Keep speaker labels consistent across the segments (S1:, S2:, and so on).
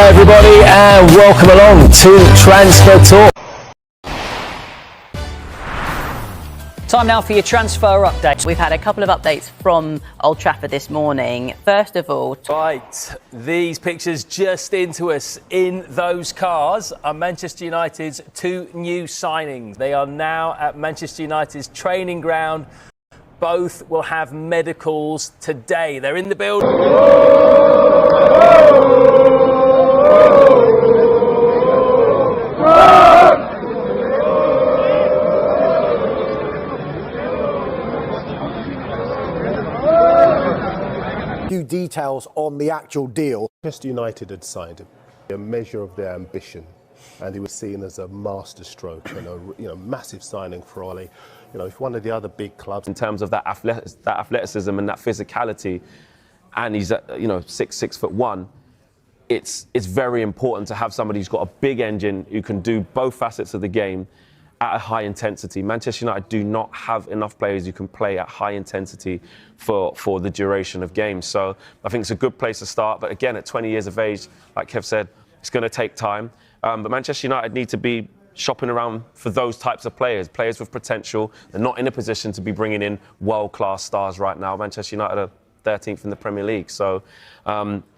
S1: Hi everybody and welcome along to Transfer Talk.
S2: Time now for your transfer update. We've had a couple of updates from Old Trafford this morning. First of all...
S1: Right, these pictures just into us in those cars are Manchester United's two new signings. They are now at Manchester United's training ground. Both will have medicals today. They're in the building.
S3: Few details on the actual deal.
S4: Manchester United had signed a measure of their ambition, and he was seen as a masterstroke and a massive signing for Ollie. If one of the other big clubs
S5: in terms of that athleticism and that physicality, and he's 6'1", it's very important to have somebody who's got a big engine who can do both facets of the game at a high intensity. Manchester United do not have enough players who can play at high intensity for the duration of games. So I think it's a good place to start. But again, at 20 years of age, like Kev said, it's going to take time. But Manchester United need to be shopping around for those types of players with potential. They're not in a position to be bringing in world-class stars right now. Manchester United are 13th in the Premier League. So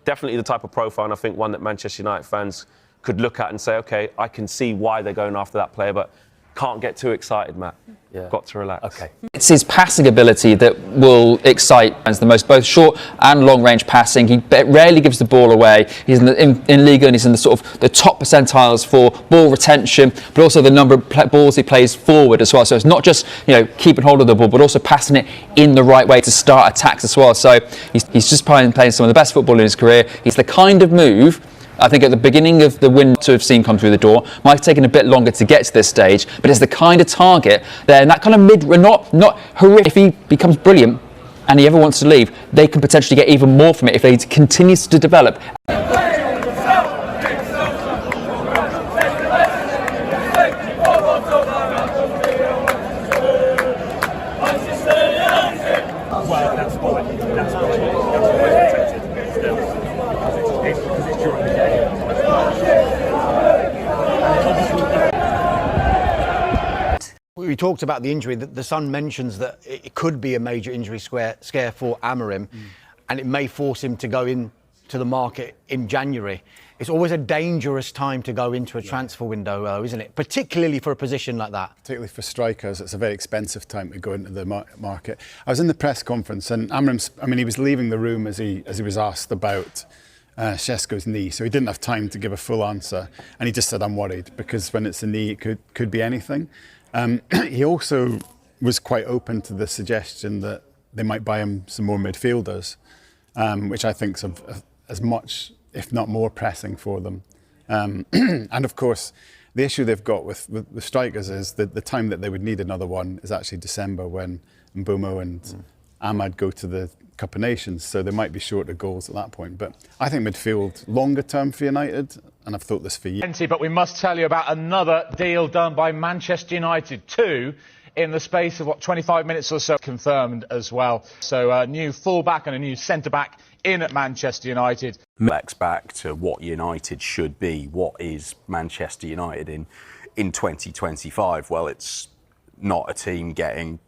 S5: definitely the type of profile, and I think one that Manchester United fans could look at and say, OK, I can see why they're going after that player, but can't get too excited, Matt. Yeah. Got to relax.
S1: Okay.
S6: It's his passing ability that will excite fans the most, both short and long-range passing. He rarely gives the ball away. He's in Liga, and he's in the sort of the top percentiles for ball retention, but also the number of balls he plays forward as well. So it's not just keeping hold of the ball, but also passing it in the right way to start attacks as well. So he's just playing some of the best football in his career. He's the kind of move I think at the beginning of the window to have seen come through the door. Might have taken a bit longer to get to this stage, but it's the kind of target there, and that kind of not horrific. If he becomes brilliant and he ever wants to leave, they can potentially get even more from it if they continue to develop.
S3: We talked about the injury. The Sun mentions that it could be a major injury scare for Amorim, and it may force him to go into the market in January. It's always a dangerous time to go into a transfer window, though, isn't it? Particularly for a position like that.
S7: Particularly for strikers, it's a very expensive time to go into the market. I was in the press conference, and Amorim's, he was leaving the room as he was asked about Šeško's knee, so he didn't have time to give a full answer, and he just said, "I'm worried," because when it's a knee, it could be anything. He also was quite open to the suggestion that they might buy him some more midfielders, which I think is as much, if not more, pressing for them. And of course, the issue they've got with strikers is that the time that they would need another one is actually December, when Mbeumo and Ahmad go to the Cup of Nations, so they might be short of goals at that point. But I think midfield longer term for United, and I've thought this for years.
S8: But we must tell you about another deal done by Manchester United, two in the space of 25 minutes or so, confirmed as well. So a new full-back and a new centre-back in at Manchester United.
S9: Back to what United should be. What is Manchester United in 2025? Well, it's not a team getting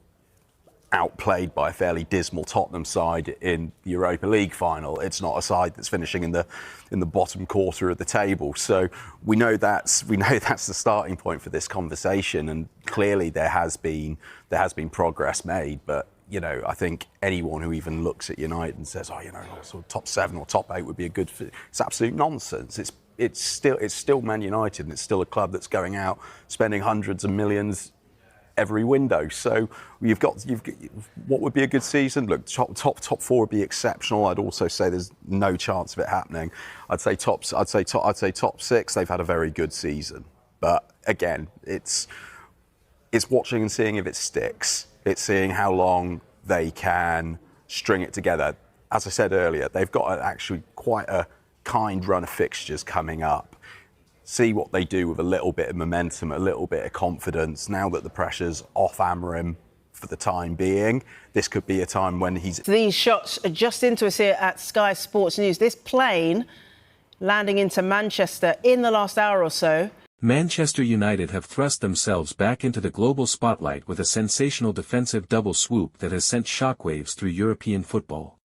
S9: outplayed by a fairly dismal Tottenham side in the Europa League final. It's not a side that's finishing in the bottom quarter of the table. So we know that's the starting point for this conversation, and clearly there has been progress made. But I think anyone who even looks at United and says, sort of top 7 or top 8 would be a good fit, it's absolute nonsense. It's still Man United, and it's still a club that's going out spending hundreds of millions every window. So you've got what would be a good season. Look, top 4 would be exceptional. I'd also say there's no chance of it happening. I'd say top 6. They've had a very good season, but again, it's watching and seeing if it sticks. It's seeing how long they can string it together. As I said earlier, they've got actually quite a kind run of fixtures coming up. See what they do with a little bit of momentum, a little bit of confidence. Now that the pressure's off Amorim for the time being, this could be a time when he's...
S10: These shots are just into us here at Sky Sports News. This plane landing into Manchester in the last hour or so.
S11: Manchester United have thrust themselves back into the global spotlight with a sensational defensive double swoop that has sent shockwaves through European football.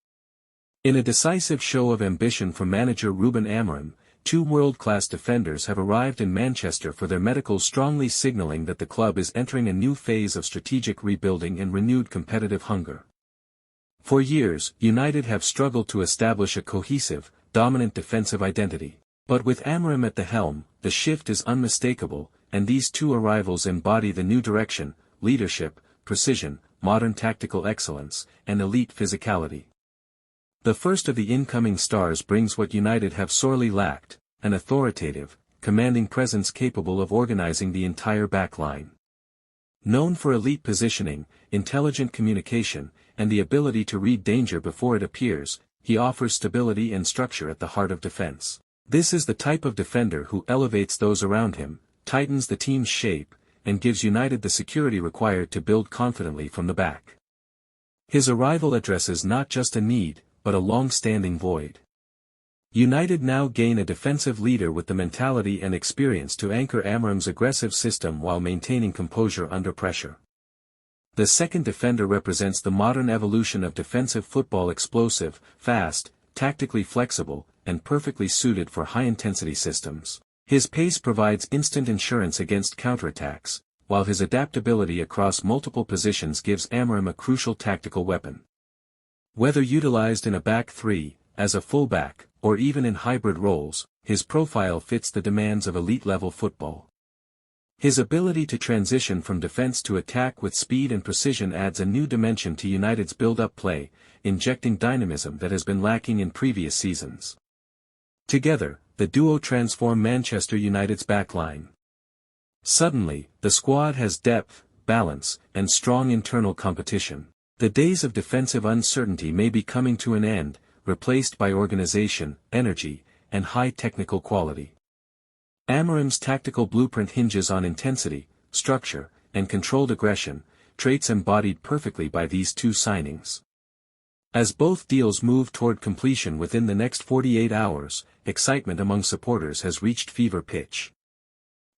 S11: In a decisive show of ambition from manager Rúben Amorim, two world-class defenders have arrived in Manchester for their medicals, strongly signalling that the club is entering a new phase of strategic rebuilding and renewed competitive hunger. For years, United have struggled to establish a cohesive, dominant defensive identity. But with Amorim at the helm, the shift is unmistakable, and these two arrivals embody the new direction: leadership, precision, modern tactical excellence, and elite physicality. The first of the incoming stars brings what United have sorely lacked: an authoritative, commanding presence capable of organizing the entire back line. Known for elite positioning, intelligent communication, and the ability to read danger before it appears, he offers stability and structure at the heart of defense. This is the type of defender who elevates those around him, tightens the team's shape, and gives United the security required to build confidently from the back. His arrival addresses not just a need, but a long-standing void. United now gain a defensive leader with the mentality and experience to anchor Amorim's aggressive system while maintaining composure under pressure. The second defender represents the modern evolution of defensive football: explosive, fast, tactically flexible, and perfectly suited for high-intensity systems. His pace provides instant insurance against counterattacks, while his adaptability across multiple positions gives Amorim a crucial tactical weapon. Whether utilized in a back three, as a fullback, or even in hybrid roles, his profile fits the demands of elite-level football. His ability to transition from defense to attack with speed and precision adds a new dimension to United's build-up play, injecting dynamism that has been lacking in previous seasons. Together, the duo transform Manchester United's backline. Suddenly, the squad has depth, balance, and strong internal competition. The days of defensive uncertainty may be coming to an end, replaced by organization, energy, and high technical quality. Amorim's tactical blueprint hinges on intensity, structure, and controlled aggression, traits embodied perfectly by these two signings. As both deals move toward completion within the next 48 hours, excitement among supporters has reached fever pitch.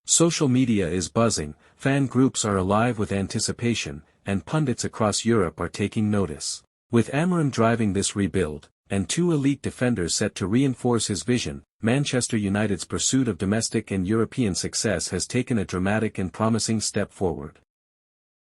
S11: Social media is buzzing, fan groups are alive with anticipation, and pundits across Europe are taking notice. With Amorim driving this rebuild, and two elite defenders set to reinforce his vision, Manchester United's pursuit of domestic and European success has taken a dramatic and promising step forward.